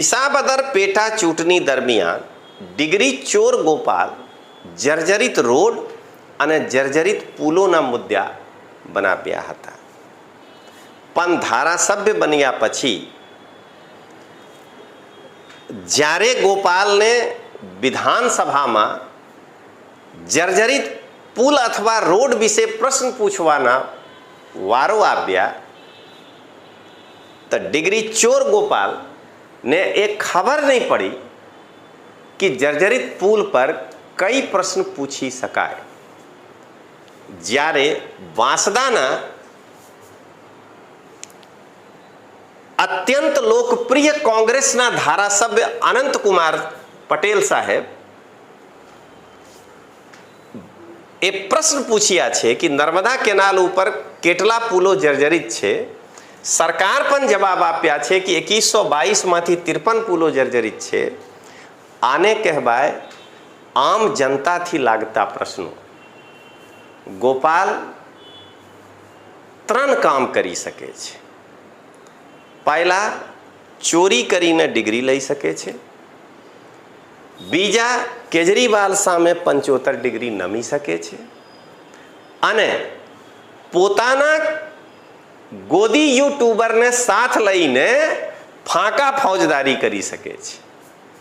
વિસાવદર પેટા ચૂંટણી દરમિયાન ડિગ્રી ચોર ગોપાલ જર્જરિત રોડ અને જર્જરિત પુલોના મુદ્દા બનાવ્યા હતા, પણ ધારાસભ્ય બન્યા પછી જ્યારે ગોપાલને વિધાનસભામાં જર્જરિત પુલ અથવા રોડ વિશે પ્રશ્ન પૂછવાના વારો આવ્યા તો ડિગ્રી ચોર ગોપાલ ने एक खबर नहीं पड़ी कि जर्जरित पुल पर कई प्रश्न पूछी शकाय। ज्यारे वांसदाना अत्यंत लोकप्रिय कांग्रेसना धारासभ्य अनंत कुमार पटेल साहेब ए प्रश्न पूछ्या छे कि नर्मदा केनाल ऊपर केटला पुलो जर्जरित छे। सरकार पण जवाब आप्या छे कि 2122 मांथी 53 पुलो जर्जरित छे। आने कहेवाय आम जनता थी लागता प्रश्नों। गोपाल 3 काम करी सके छे। पहला, चोरी करीने डिग्री लई सके छे। बीजा, केजरीवाल सामे 75 डिग्री नमी सके छे अने पोताना गोदी यूट्यूबर ने साथ लईने फाका फौजदारी करी सके छे।